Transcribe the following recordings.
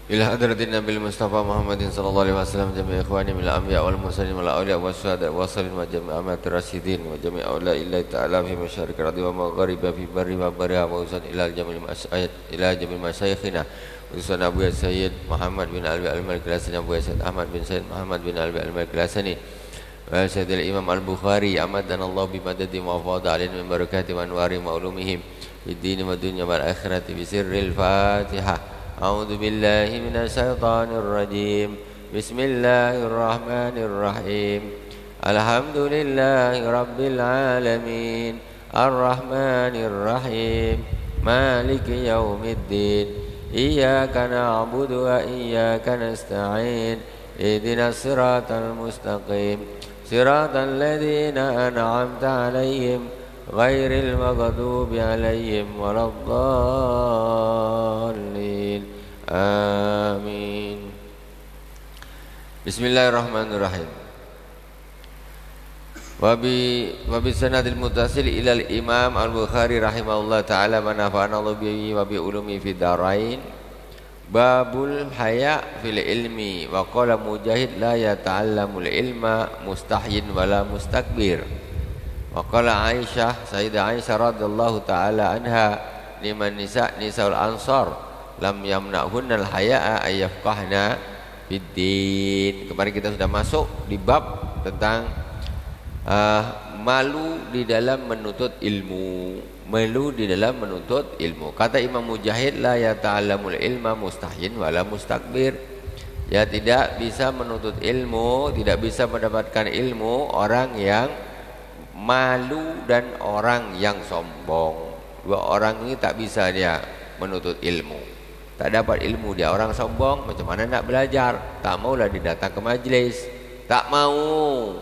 إلى حضرة النبي المصطفى محمد صلى الله عليه وسلم جميع إخواني من الأنبياء والمرسلين والأولياء والشهداء والصالحين وجميع أمات الراشدين وجميع أولياء الله تعالى في مشارق الأرض ومغاربها في برها وبحرها ووصل إلى جميع مشايخنا وصل أبو سيد محمد بن علي الملك الحسني أبو سيد أحمد بن سيد محمد بن علي الملك الحسني وسيد الإمام البخاري أمدنا الله بمدد وفاض علينا من بركات وأنوار وعلومهم في الدين والدنيا والآخرة بسر الفاتحة. أعوذ بالله من الشيطان الرجيم. بسم الله الرحمن الرحيم. الحمد لله رب العالمين الرحمن الرحيم مالك يوم الدين إياك نعبد وإياك نستعين اهدنا الصراط المستقيم صراط الذين أنعمت عليهم غير المغضوب عليهم ولا الضالين آمين. Bismillahirrahmanirrahim. Wabi sanadil muttasil ilal Imam Al-Bukhari rahimahullah ta'ala wa nafa'ana Allah bihi wa bi ulumi fid darain. Babul haya fil ilmi wa qala Mujahid la yata'allamul ilma mustahyin wala mustakbir. Wa qala Aisyah Sayyidah Aisyah radhiyallahu ta'ala anha liman nisaul ansar lam yamna'hunnal haya'a ayyafqahna fiddin. Kemarin kita sudah masuk di bab tentang malu di dalam menuntut ilmu. Malu di dalam menuntut ilmu. Kata Imam Mujahid la yata'allamul ilma mustahyin wala mustakbir. Ya, tidak bisa menuntut ilmu, tidak bisa mendapatkan ilmu orang yang malu dan orang yang sombong. Dua orang ini tak bisa dia menuntut ilmu, tak dapat ilmu. Dia orang sombong, macam mana nak belajar? Tak maulah dia datang ke majlis, tak mau.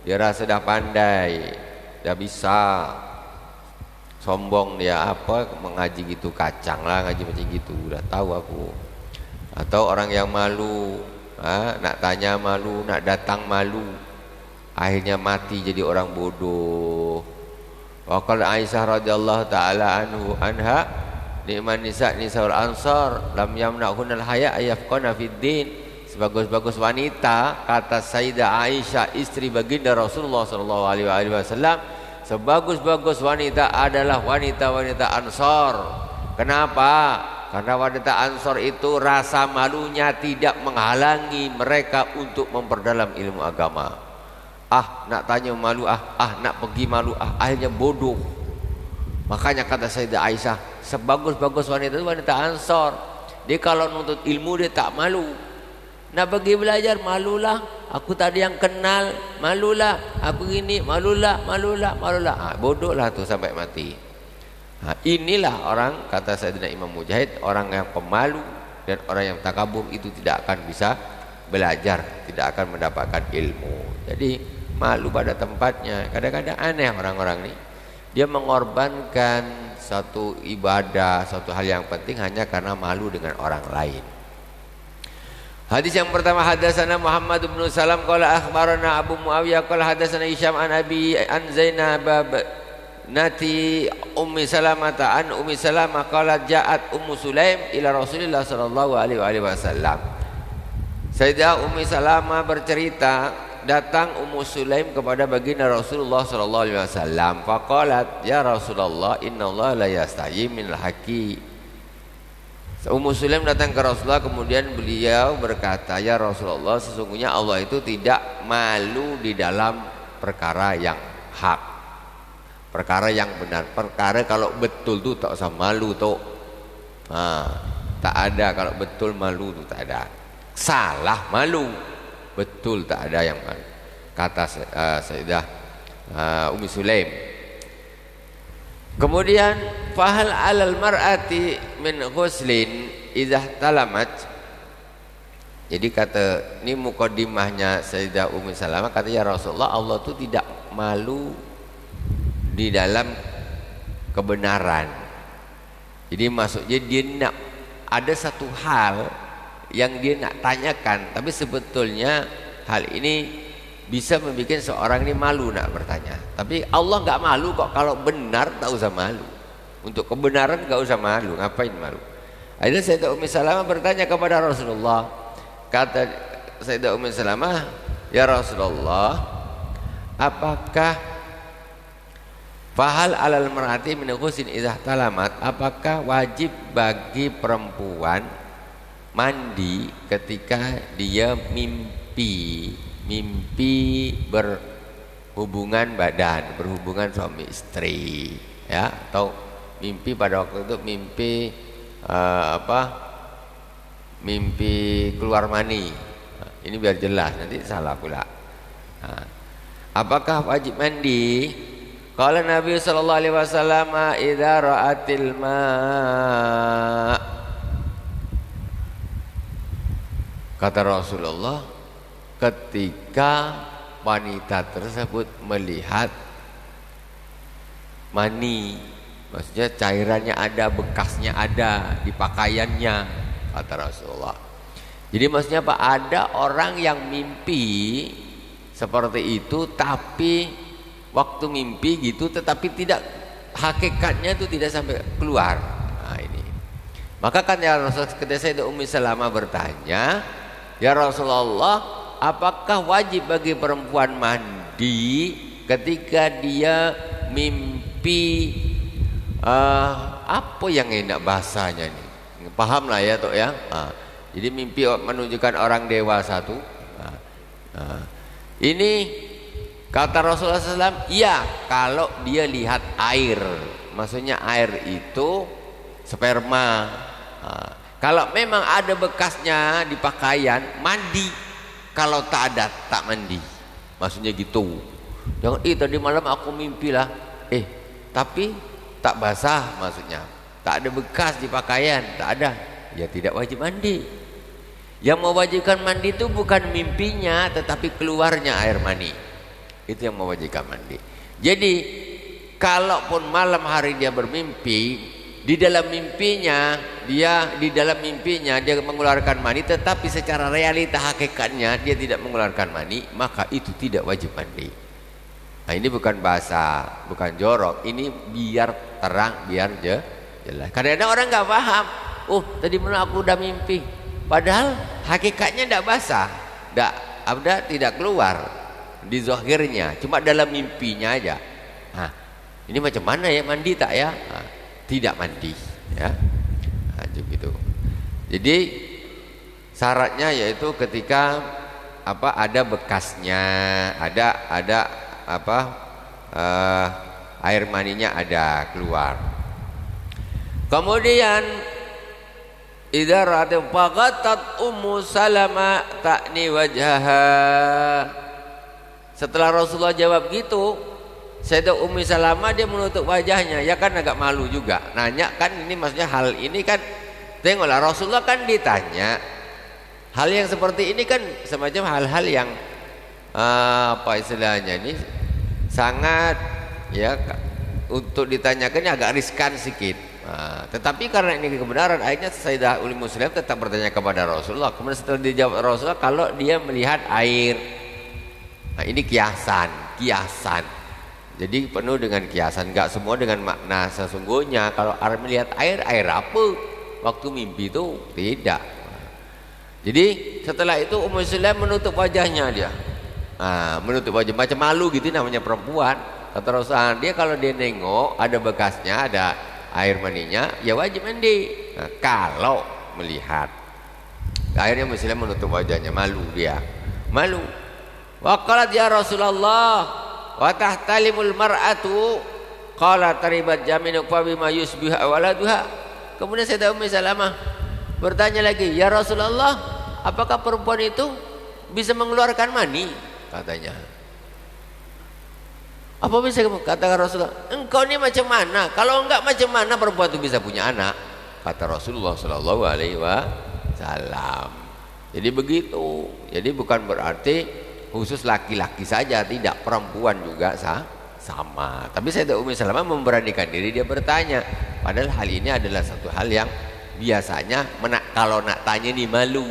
Dia rasa dah pandai, dah bisa. Sombong dia, apa mengaji gitu, kacang lah ngaji macam gitu, dah tahu aku. Atau orang yang malu, nak tanya malu, nak datang malu, akhirnya mati jadi orang bodoh. Wa qala Aisyah radhiyallahu taala anha ni'man nisaul ansar lam yamna'hunnal haya ayafqana fid din. Sebagus-bagus wanita, kata Sayyidah Aisyah istri baginda Rasulullah sallallahu alaihi wasallam, sebagus-bagus wanita adalah wanita-wanita Ansor. Kenapa? Karena wanita Ansor itu rasa malunya tidak menghalangi mereka untuk memperdalam ilmu agama. Nak tanya malu, nak pergi malu, akhirnya bodoh. Makanya kata Sayyidah Aisyah, sebagus-bagus wanita itu wanita Ansor. Dia kalau nuntut ilmu dia tak malu. Nak pergi belajar, malulah. Aku tadi yang kenal, malulah. Aku gini, malulah. Bodohlah tu sampai mati. Inilah orang, kata Sayyidina Imam Mujahid, orang yang pemalu dan orang yang takabur itu tidak akan bisa belajar, tidak akan mendapatkan ilmu. Jadi malu pada tempatnya. Kadang-kadang aneh orang-orang ini, dia mengorbankan satu ibadah, satu hal yang penting hanya karena malu dengan orang lain. Hadis yang pertama, hadatsana Muhammad bin Salam qala akhbarana Abu Muawiyah qala hadatsana Hisham an Abi an Zainab nati Ummi Salamah an Ummi Salamah qala ja'at Ummu Sulaim ila Rasulillah sallallahu alaihi wasallam. Sayyidah Ummi Salamah bercerita, datang Ummu Sulaim kepada baginda Rasulullah sallallahu alaihi wasallam. Faqalat, ya Rasulullah, innallaha la yastahyi minal haqqi. Ummu Sulaim datang ke Rasulullah, kemudian beliau berkata, ya Rasulullah, sesungguhnya Allah itu tidak malu di dalam perkara yang hak, perkara yang benar. Perkara kalau betul tu tak usah malu tu. Tak ada kalau betul malu tu tak ada. Salah malu, betul tak ada yang malu. Kata Sayyidah Ummu Sulaim. Kemudian fahal alal mar'ati min ghuslin idza talamat. Jadi kata ini mukaddimahnya Sayyidah Ummu Salamah, kata ya Rasulullah, Allah itu tidak malu di dalam kebenaran. Jadi maksudnya dia nak ada satu hal yang dia nak tanyakan, tapi sebetulnya hal ini bisa membuat seorang ini malu nak bertanya. Tapi Allah enggak malu kok, kalau benar tak usah malu. Untuk kebenaran enggak usah malu, ngapain malu? Akhirnya Sayyidah Ummi Salamah bertanya kepada Rasulullah. Kata Sayyidah Ummi Salamah, "Ya Rasulullah, apakah fahal alal mar'ati min ghuslin idza talamat?" Apakah wajib bagi perempuan mandi ketika dia mimpi berhubungan badan, berhubungan suami istri, ya, atau mimpi pada waktu itu mimpi keluar mani. Ini biar jelas, nanti salah pula. Apakah wajib mandi? Qala Nabi sallallahu alaihi wasallam, "Idza ra'atil ma'." Kata Rasulullah, ketika wanita tersebut melihat mani, maksudnya cairannya ada, bekasnya ada di pakaiannya, kata Rasulullah. Jadi maksudnya apa? Ada orang yang mimpi seperti itu, tapi waktu mimpi gitu, tetapi tidak, hakikatnya itu tidak sampai keluar. Nah ini, maka kan ya Rasulullah, ketika Sayyidah Ummi Salamah bertanya, "Ya Rasulullah, apakah wajib bagi perempuan mandi ketika dia mimpi apa yang enak bahasanya nih? Paham lah ya Tok ya. Jadi mimpi menunjukkan orang dewasa tuh. Ini kata Rasulullah SAW, iya kalau dia lihat air, maksudnya air itu sperma. Kalau memang ada bekasnya di pakaian, mandi. Kalau tak ada, tak mandi. Maksudnya gitu. Jangan, tadi malam aku mimpi lah. Tapi tak basah, maksudnya tak ada bekas di pakaian, tak ada. Ya tidak wajib mandi. Yang mewajibkan mandi itu bukan mimpinya, tetapi keluarnya air mani. Itu yang mewajibkan mandi. Jadi, kalaupun malam hari dia bermimpi, di dalam mimpinya dia mengeluarkan mani, tetapi secara realita hakikatnya dia tidak mengeluarkan mani, maka itu tidak wajib mandi. Nah ini bukan bahasa, bukan jorok, ini biar terang, biar jelas. Kadang-kadang orang nggak paham. Tadi malam aku udah mimpi, padahal hakikatnya tidak basah, tidak keluar di zahirnya, cuma dalam mimpinya aja. Ini macam mana ya, mandi tak ya? Tidak mandi, ya. Gitu. Jadi syaratnya yaitu ketika ada bekasnya, ada air maninya ada keluar. Kemudian idza ra'at faqatat Ummu Salamah ta'ni wajhaha. Setelah Rasulullah jawab gitu, Sayyidah Ummi Salamah dia menutup wajahnya, ya kan agak malu juga. Nanya kan, ini maksudnya hal ini kan, tengoklah Rasulullah kan ditanya. Hal yang seperti ini kan semacam hal-hal yang istilahnya ini sangat ya untuk ditanyakan agak riskan sedikit. Tetapi karena ini kebenaran, akhirnya Sayyidah Ummu Salamah tetap bertanya kepada Rasulullah. Kemudian setelah dijawab Rasulullah, kalau dia melihat air, ini kiasan. Jadi penuh dengan kiasan, enggak semua dengan makna sesungguhnya. Kalau melihat air apa? Waktu mimpi itu tidak. Jadi setelah itu Ummu Salamah menutup wajahnya dia. Menutup wajah, macam malu gitu namanya perempuan. Kata Rasulullah, dia kalau dia nengok ada bekasnya, ada air maninya, ya wajib mandi. Kalau melihat. Akhirnya Ummu Salamah menutup wajahnya, malu dia. Malu. Wa qalat ya Rasulullah, wa tahtalimul mar'atu, qala taribat jaminuk fa bima yusbihu waladuha. Kemudian Sayyidah Ummi Salamah bertanya lagi, ya Rasulullah, apakah perempuan itu bisa mengeluarkan mani? Katanya. Apa bisa kata Rasulullah? Engkau ini macam mana? Kalau enggak macam mana perempuan itu bisa punya anak? Kata Rasulullah sallallahu alaihi wasallam. Jadi begitu. Jadi bukan berarti khusus laki-laki saja, tidak, perempuan juga sama. Tapi Sayyidah Ummi Salamah memberanikan diri, dia bertanya. Padahal hal ini adalah satu hal yang biasanya kalau nak tanya nih malu.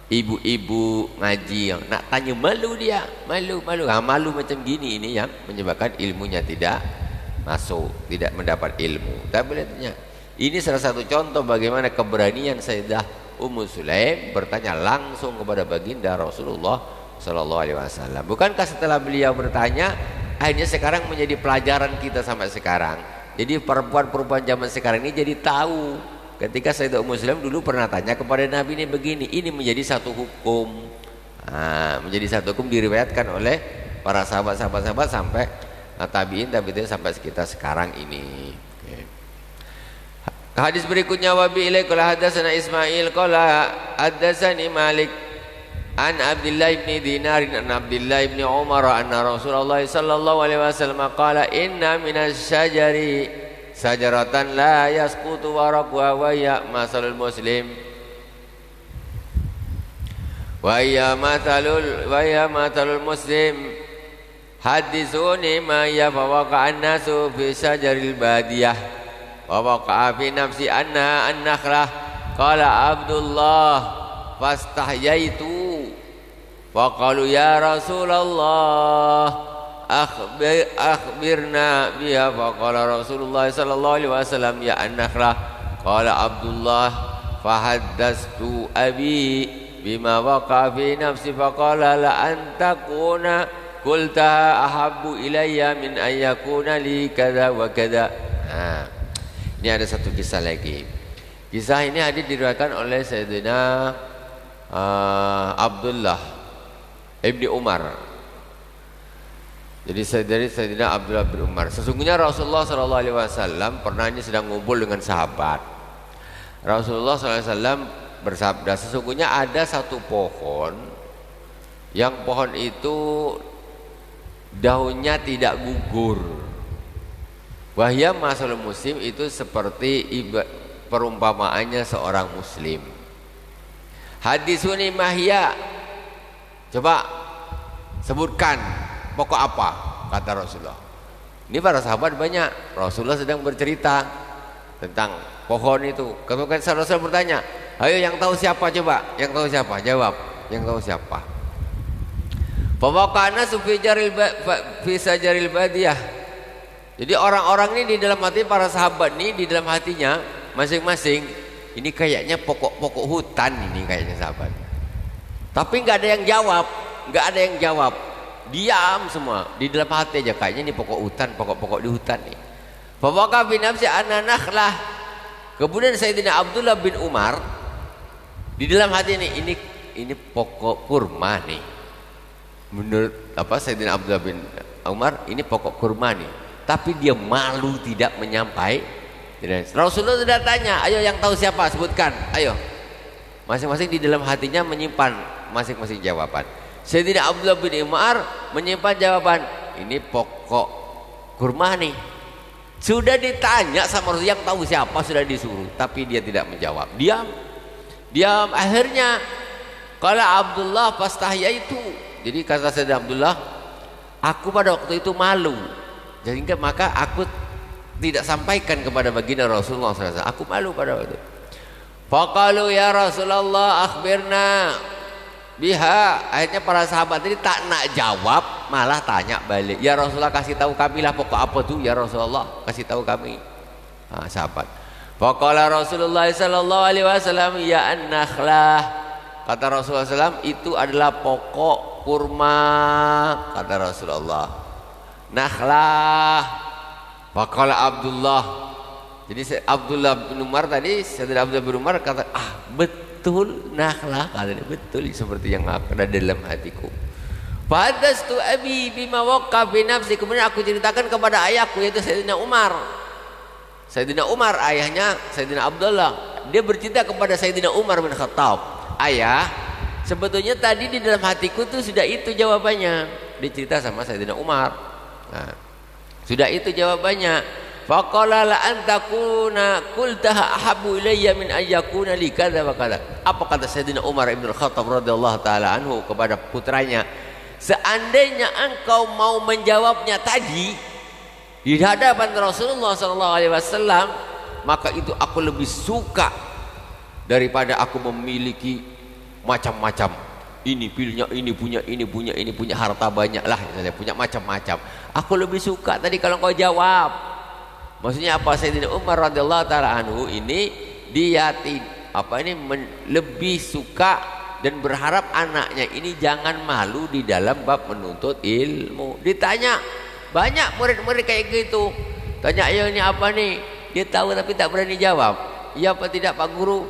Ibu-ibu ngaji yang nak tanya malu, dia malu. Malu macam gini ini yang menyebabkan ilmunya tidak masuk, tidak mendapat ilmu. Tak boleh tanya. Ini salah satu contoh bagaimana keberanian Sayyidah Ummu Sulaim bertanya langsung kepada baginda Rasulullah Sallallahu Alaihi Wasallam. Bukankah setelah beliau bertanya, akhirnya sekarang menjadi pelajaran kita sampai sekarang. Jadi perempuan-perempuan zaman sekarang ini jadi tahu. Ketika Sayyidah Ummu Sulaim dulu pernah tanya kepada Nabi ini begini, ini menjadi satu hukum. Menjadi satu hukum diriwayatkan oleh para sahabat-sahabat sampai tabi'in sampai kita sekarang ini. Hadis berikutnya wa bi ilai qala hadatsana Ismail qala hadatsani Malik an Abdullah bin Dinar an Abdullah bin Umar anna Rasulullah sallallahu alaihi wasallam qala inna minas syajari sajaratan la yasqutu waraqwa wa ya masalul muslim wa ya matalul muslim hadithuni ma yafawaqa an-nasu fi syajaril badiyah wa waqa'a fi nafsi anna an-nakhlah qala Abdullah fastahyaitu wa qalu ya Rasulullah akhbirna biha fa qala Rasulullah sallallahu alaihi wasallam ya an-nakhlah qala Abdullah fahaddastu abi bima waqa'a fi nafsi fa qala la an takuna qultaha ahabbu ilayya min an yakuna li kadza wa kadza. Ini ada satu kisah lagi. Kisah ini diriwayatkan oleh Sayyidina Abdullah ibni Umar. Jadi dari Sayyidina Abdullah bin Umar. Sesungguhnya Rasulullah Sallallahu Alaihi Wasallam pernah sedang ngumpul dengan sahabat. Rasulullah Sallallahu Alaihi Wasallam bersabda, sesungguhnya ada satu pohon yang pohon itu daunnya tidak gugur. Wahya masalul muslim itu seperti perumpamaannya seorang muslim. Hadisuni mahya, coba sebutkan pokok apa, kata Rasulullah. Ini para sahabat banyak. Rasulullah sedang bercerita tentang pohon itu. Kemudian Rasulullah bertanya, ayo yang tahu siapa, coba yang tahu siapa, jawab yang tahu siapa. Fawaqana fi sajaril badiyah. Jadi orang-orang ini di dalam hati para sahabat ini, di dalam hatinya masing-masing ini kayaknya pokok-pokok hutan ini kayaknya sahabat. Tapi nggak ada yang jawab, nggak ada yang jawab, diam semua di dalam hati aja kayaknya ini pokok hutan, pokok-pokok di hutan nih. Fawaqa bi nafsi an-nakhlah. Kemudian Sayyidina Abdullah bin Umar di dalam hati ini pokok kurma nih. Menurut Sayyidina Abdullah bin Umar ini pokok kurma nih. Tapi dia malu tidak menyampaikan. Rasulullah sudah tanya, ayo yang tahu siapa, sebutkan, ayo. Masing-masing di dalam hatinya menyimpan masing-masing jawaban. Sayyidina Abdullah bin Umar menyimpan jawaban, ini pokok kurma nih. Sudah ditanya sama Rasul, yang tahu siapa, sudah disuruh, tapi dia tidak menjawab. Diam. Akhirnya kalau Abdullah fastahyaitu. Jadi kata Sayyidina Abdullah, aku pada waktu itu malu. Sehingga maka aku tidak sampaikan kepada baginda Rasulullah SAW. Aku malu pada waktu itu. Faqalu ya Rasulullah akhbirna biha. Akhirnya para sahabat ini tak nak jawab, malah tanya balik. Ya Rasulullah, kasih tahu kami lah pokok apa tuh ya Rasulullah, kasih tahu kami. Sahabat. Faqala Rasulullah sallallahu alaihi wasallam ya an-nakhlah. Kata Rasulullah SAW, itu adalah pokok kurma, kata Rasulullah. Nakhlah. Faqala Abdullah. Jadi Abdullah bin Umar tadi, Sayyidina Abdullah bin Umar kata, betul nakhlah, katanya betul seperti yang ada dalam hatiku. Fahadastu abi bima waqa bi nafsi. Kemudian aku ceritakan kepada ayahku, yaitu Sayyidina Umar. Sayyidina Umar ayahnya Sayyidina Abdullah. Dia bercerita kepada Sayyidina Umar bin Khattab, ayah, sebetulnya tadi di dalam hatiku tuh sudah itu jawabannya. Dia cerita sama Sayyidina Umar. Sudah itu jawabannya. Faqala la antakuna qultaha ahabbu ilayya min an yakuna li kadza wa kadza. Apa kata Sayyidina Umar bin Khattab radhiyallahu taala anhu kepada putranya? Seandainya engkau mau menjawabnya tadi di hadapan Rasulullah sallallahu alaihi wasallam, maka itu aku lebih suka daripada aku memiliki macam-macam. Ini pilihnya, ini punya harta banyak lah, misalnya punya macam-macam. Aku lebih suka tadi kalau kau jawab. Maksudnya apa? Sayyidina Umar radhiyallahu taala anhu ini dia lebih suka dan berharap anaknya ini jangan malu di dalam bab menuntut ilmu. Ditanya banyak murid-murid kayak gitu. Tanya, "Ya ini apa nih?" Dia tahu tapi tak berani jawab. "Iya apa tidak Pak Guru?"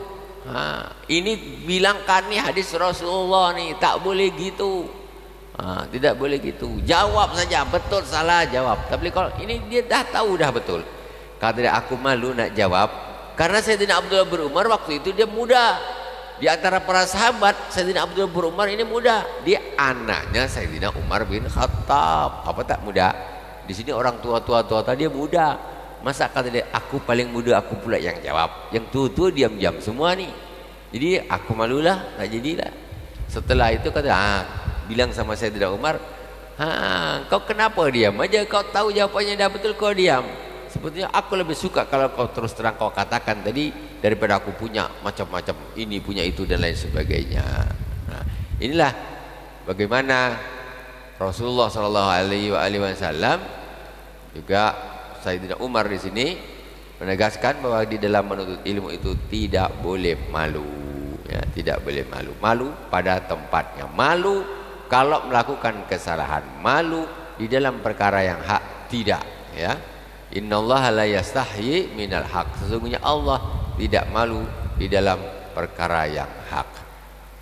Ini bilangkan nih hadis Rasulullah nih, tak boleh gitu. Tidak boleh gitu. Jawab saja, betul salah jawab. Tapi kalau ini dia dah tahu dah betul. Kata dia, aku malu nak jawab karena Sayyidina Abdullah bin Umar waktu itu dia muda. Di antara para sahabat, Sayyidina Abdullah bin Umar ini muda. Dia anaknya Sayyidina Umar bin Khattab. Apa tak muda? Di sini orang tua-tua tadi dia muda. Masa kata dia, aku paling muda, aku pula yang jawab. Yang tua-tua diam-diam semua nih. Jadi aku malulah, tak jadilah. Setelah itu kata, bilang sama Sayyidina Umar, kau kenapa diam aja? Kau tahu jawabannya dah betul, kau diam. Sebetulnya aku lebih suka kalau kau terus terang kau katakan tadi daripada aku punya macam-macam ini, punya itu dan lain sebagainya. Nah, inilah bagaimana Rasulullah Shallallahu Alaihi Wasallam juga Sayyidina Umar di sini menegaskan bahwa di dalam menuntut ilmu itu tidak boleh malu, ya, tidak boleh malu. Malu pada tempatnya, malu kalau melakukan kesalahan, malu di dalam perkara yang hak tidak, ya. Innallaha la yastahyi minal haq. Sesungguhnya Allah tidak malu di dalam perkara yang hak.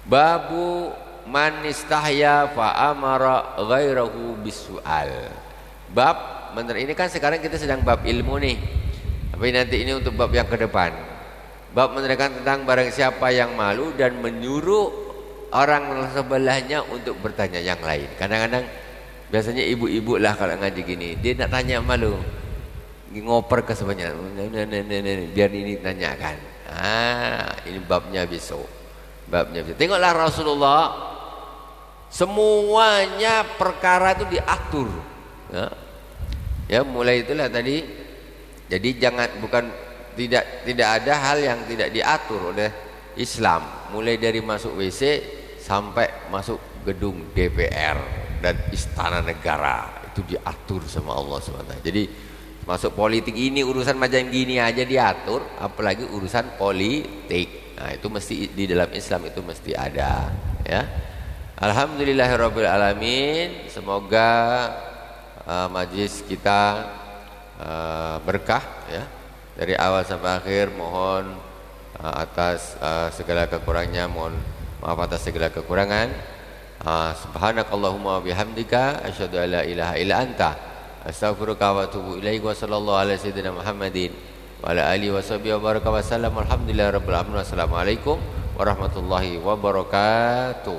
Babu man istahya fa amara ghairahu bisual. Bab ini kan sekarang kita sedang bab ilmu nih. Tapi nanti ini untuk bab yang ke depan. Bab menerangkan tentang barang siapa yang malu dan menyuruh orang sebelahnya untuk bertanya yang lain. Kadang-kadang biasanya ibu-ibu lah kalau ngaji gini, dia nak tanya malu, ngoper ke sebelahnya, biar ini tanyakan. Ini babnya besok. Babnya besok. Tengoklah Rasulullah, semuanya perkara itu diatur. Ya, mulai itulah tadi. Jadi tidak ada hal yang tidak diatur oleh Islam. Mulai dari masuk WC sampai masuk gedung DPR dan istana negara itu diatur sama Allah SWT. Jadi masuk politik ini urusan macam gini aja diatur, apalagi urusan politik. Nah, itu mesti di dalam Islam itu mesti ada, ya. Alhamdulillahirabbil alamin. Semoga majlis kita berkah, ya. Dari awal sampai akhir mohon atas segala kekurangannya, mohon maaf atas segala kekurangan. Subhanakallahumma bihamdika asyhadu an la ilaha illa anta astaghfiruka wa atubu ilaik. Wa sallallahu ala sayyidina Muhammadin wa ala alihi wa sahbihi wa baraka wa sallam. Alhamdulillahirabbil alamin. Wassalamualaikum warahmatullahi wabarakatuh.